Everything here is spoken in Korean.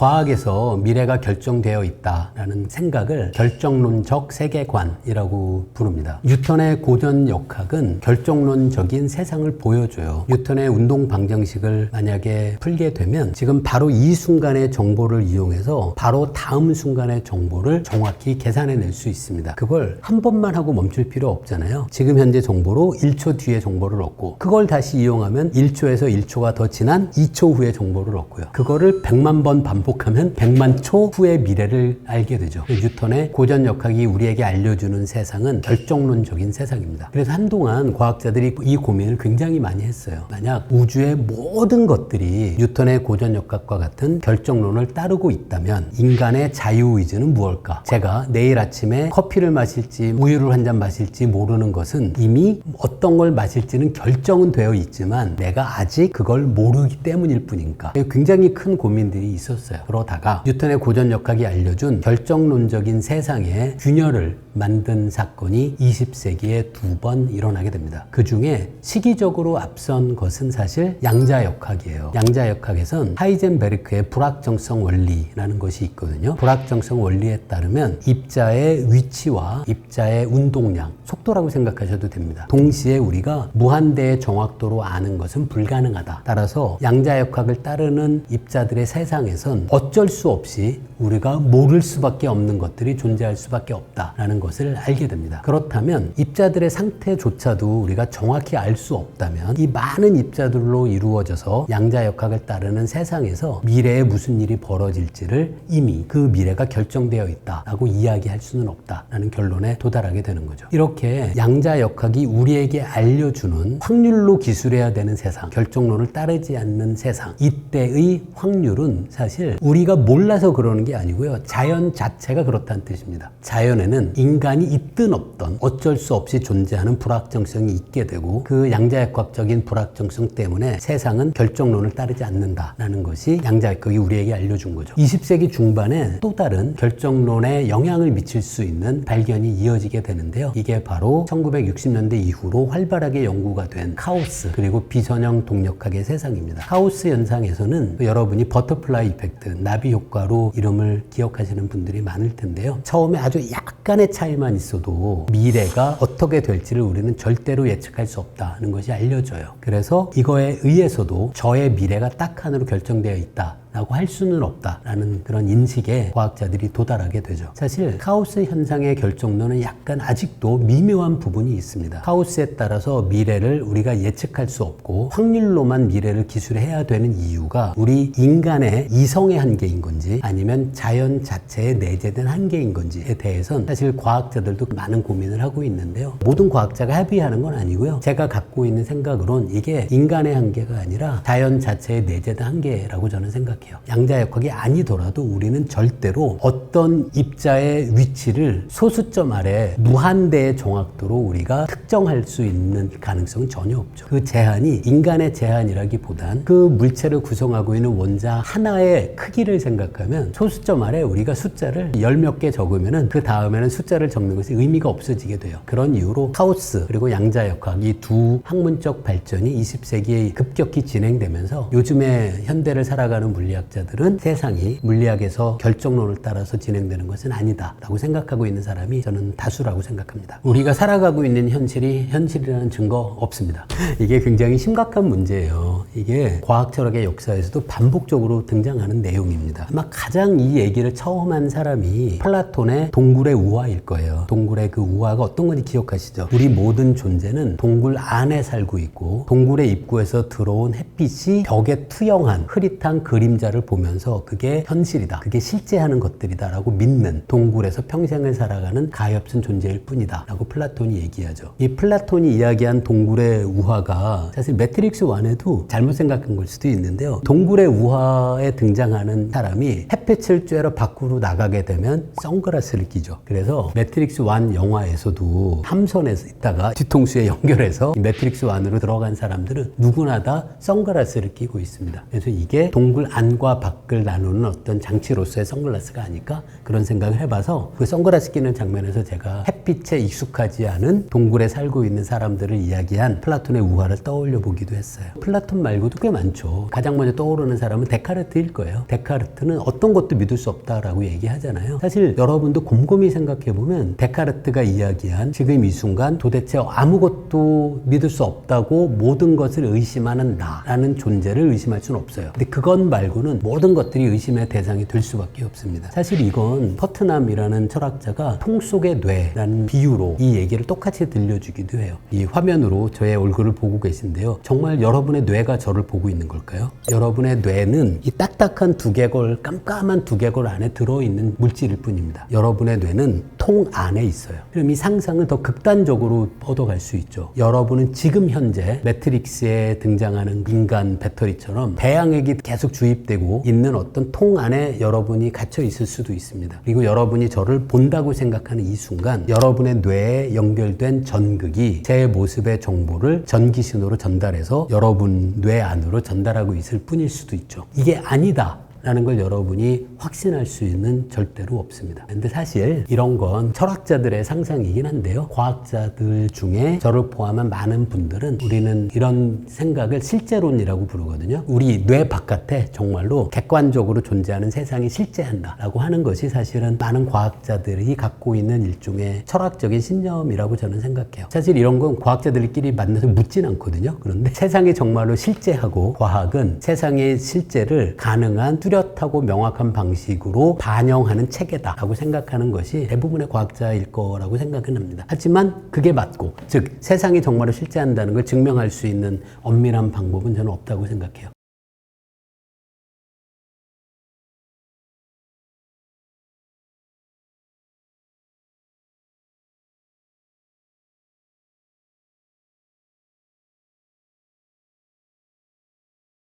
과학에서 미래가 결정되어 있다라는 생각을 결정론적 세계관이라고 부릅니다. 뉴턴의 고전 역학은 결정론적인 세상을 보여줘요. 뉴턴의 운동 방정식을 만약에 풀게 되면 지금 바로 이 순간의 정보를 이용해서 바로 다음 순간의 정보를 정확히 계산해낼 수 있습니다. 그걸 한 번만 하고 멈출 필요 없잖아요. 지금 현재 정보로 1초 뒤의 정보를 얻고 그걸 다시 이용하면 1초에서 1초가 더 지난 2초 후의 정보를 얻고요. 그거를 100만 번 반복하면 100만 초 후의 미래를 알게 되죠. 뉴턴의 고전 역학이 우리에게 알려주는 세상은 결정론적인 세상입니다. 그래서 한동안 과학자들이 이 고민을 굉장히 많이 했어요. 만약 우주의 모든 것들이 뉴턴의 고전 역학과 같은 결정론을 따르고 있다면 인간의 자유의지는 무엇일까? 제가 내일 아침에 커피를 마실지 우유를 한 잔 마실지 모르는 것은 이미 어떤 걸 마실지는 결정은 되어 있지만 내가 아직 그걸 모르기 때문일 뿐인가? 굉장히 큰 고민들이 있었어요. 그러다가 뉴턴의 고전 역학이 알려준 결정론적인 세상의 균열을 만든 사건이 20세기에 2번 일어나게 됩니다. 그 중에 시기적으로 앞선 것은 사실 양자역학이에요. 양자역학에선 하이젠베르크의 불확정성 원리라는 것이 있거든요. 불확정성 원리에 따르면 입자의 위치와 입자의 운동량, 속도라고 생각하셔도 됩니다. 동시에 우리가 무한대의 정확도로 아는 것은 불가능하다. 따라서 양자역학을 따르는 입자들의 세상에선 어쩔 수 없이 우리가 모를 수밖에 없는 것들이 존재할 수밖에 없다라는 것을 알게 됩니다. 그렇다면 입자들의 상태조차도 우리가 정확히 알 수 없다면 이 많은 입자들로 이루어져서 양자역학을 따르는 세상에서 미래에 무슨 일이 벌어질지를 이미 그 미래가 결정되어 있다라고 이야기할 수는 없다라는 결론에 도달하게 되는 거죠. 이렇게 양자역학이 우리에게 알려주는 확률로 기술해야 되는 세상, 결정론을 따르지 않는 세상, 이때의 확률은 사실 우리가 몰라서 그러는 게 아니고요. 자연 자체가 그렇다는 뜻입니다. 자연에는 인간이 있든 없든 어쩔 수 없이 존재하는 불확정성이 있게 되고 그 양자역학적인 불확정성 때문에 세상은 결정론을 따르지 않는다라는 것이 양자역학이 우리에게 알려준 거죠. 20세기 중반에 또 다른 결정론에 영향을 미칠 수 있는 발견이 이어지게 되는데요. 이게 바로 1960년대 이후로 활발하게 연구가 된 카오스 그리고 비선형 동력학의 세상입니다. 카오스 현상에서는 여러분이 버터플라이 이펙트, 나비 효과로 이름을 기억하시는 분들이 많을 텐데요. 처음에 아주 약간의 차이만 있어도 미래가 어떻게 될지를 우리는 절대로 예측할 수 없다는 것이 알려져요. 그래서 이거에 의해서도 저의 미래가 딱 하나로 결정되어 있다 라고 할 수는 없다라는 그런 인식에 과학자들이 도달하게 되죠. 사실 카오스 현상의 결정론은 약간 아직도 미묘한 부분이 있습니다. 카오스에 따라서 미래를 우리가 예측할 수 없고 확률로만 미래를 기술해야 되는 이유가 우리 인간의 이성의 한계인 건지 아니면 자연 자체에 내재된 한계인 건지에 대해서는 사실 과학자들도 많은 고민을 하고 있는데요. 모든 과학자가 합의하는 건 아니고요. 제가 갖고 있는 생각으론 이게 인간의 한계가 아니라 자연 자체에 내재된 한계라고 저는 생각해요. 양자역학이 아니더라도 우리는 절대로 어떤 입자의 위치를 소수점 아래 무한대의 정확도로 우리가 특정할 수 있는 가능성은 전혀 없죠. 그 제한이 인간의 제한이라기보단 그 물체를 구성하고 있는 원자 하나의 크기를 생각하면 소수점 아래 우리가 숫자를 10몇 개 적으면 그 다음에는 숫자를 적는 것이 의미가 없어지게 돼요. 그런 이유로 카오스 그리고 양자역학 이 두 학문적 발전이 20세기에 급격히 진행되면서 요즘의 현대를 살아가는 물리학자들은 세상이 물리학에서 결정론을 따라서 진행되는 것은 아니다라고 생각하고 있는 사람이 저는 다수라고 생각합니다. 우리가 살아가고 있는 현실이 현실이라는 증거 없습니다. 이게 굉장히 심각한 문제예요. 이게 과학 철학의 역사에서도 반복적으로 등장하는 내용입니다. 아마 가장 이 얘기를 처음 한 사람이 플라톤의 동굴의 우화일 거예요. 동굴의 그 우화가 어떤 건지 기억하시죠? 우리 모든 존재는 동굴 안에 살고 있고 동굴의 입구에서 들어온 햇빛이 벽에 투영한 흐릿한 그림자를 보면서 그게 현실이다. 그게 실제하는 것들이다. 라고 믿는 동굴에서 평생을 살아가는 가엾은 존재일 뿐이다. 라고 플라톤이 얘기하죠. 이 플라톤이 이야기한 동굴의 우화가 사실 매트릭스 1에도 잘못 생각한 걸 수도 있는데요. 동굴의 우화에 등장하는 사람이 햇빛을 쬐러 밖으로 나가게 되면 선글라스를 끼죠. 그래서 매트릭스 1 영화에서도 함선에서 있다가 뒤통수에 연결해서 매트릭스 1으로 들어간 사람들은 누구나 다 선글라스를 끼고 있습니다. 그래서 이게 동굴 안과 밖을 나누는 어떤 장치로서의 선글라스가 아닐까 그런 생각을 해봐서 그 선글라스 끼는 장면에서 제가 햇빛에 익숙하지 않은 동굴에 살고 있는 사람들을 이야기한 플라톤의 우화를 떠올려 보기도 했어요. 플라톤 말고도 꽤 많죠. 가장 먼저 떠오르는 사람은 데카르트일 거예요. 데카르트는 어떤 것도 믿을 수 없다라고 얘기하잖아요. 사실 여러분도 곰곰이 생각해 보면 데카르트가 이야기한 지금 이 순간 도대체 아무것도 믿을 수 없다고 모든 것을 의심하는 나라는 존재를 의심할 수는 없어요. 근데 그것 말고는 모든 것들이 의심의 대상이 될 수밖에 없습니다. 사실 이건 퍼트남이라는 철학자가 통 속의 뇌라는 비유로 이 얘기를 똑같이 들려주기도 해요. 이 화면으로 저의 얼굴을 보고 계신데요. 정말 여러분의 뇌가 저를 보고 있는 걸까요? 여러분의 뇌는 이 딱딱한 두개골, 깜깜한 두개골 안에 들어있는 물질일 뿐입니다. 여러분의 뇌는 통 안에 있어요. 그럼 이 상상을 더 극단적으로 얻어갈 수 있죠. 여러분은 지금 현재 매트릭스에 등장하는 인간 배터리처럼 배양액이 계속 주입되고 있는 어떤 통 안에 여러분이 갇혀 있을 수도 있습니다. 그리고 여러분이 저를 본다고 생각하는 이 순간 여러분의 뇌에 연결된 전극이 제 모습의 정보를 전기신호로 전달해서 여러분 뇌 안으로 전달하고 있을 뿐일 수도 있죠. 이게 아니다 라는 걸 여러분이 확신할 수 있는 절대로 없습니다. 근데 사실 이런 건 철학자들의 상상이긴 한데요. 과학자들 중에 저를 포함한 많은 분들은 우리는 이런 생각을 실제론이라고 부르거든요. 우리 뇌 바깥에 정말로 객관적으로 존재하는 세상이 실제한다 라고 하는 것이 사실은 많은 과학자들이 갖고 있는 일종의 철학적인 신념이라고 저는 생각해요. 사실 이런 건 과학자들끼리 만나서 묻진 않거든요. 그런데 세상이 정말로 실제하고 과학은 세상의 실제를 가능한 뚜렷하고 명확한 방식으로 반영하는 체계다라고 생각하는 것이 대부분의 과학자일 거라고 생각은 합니다. 하지만 그게 맞고, 즉 세상이 정말로 실제한다는 걸 증명할 수 있는 엄밀한 방법은 저는 없다고 생각해요.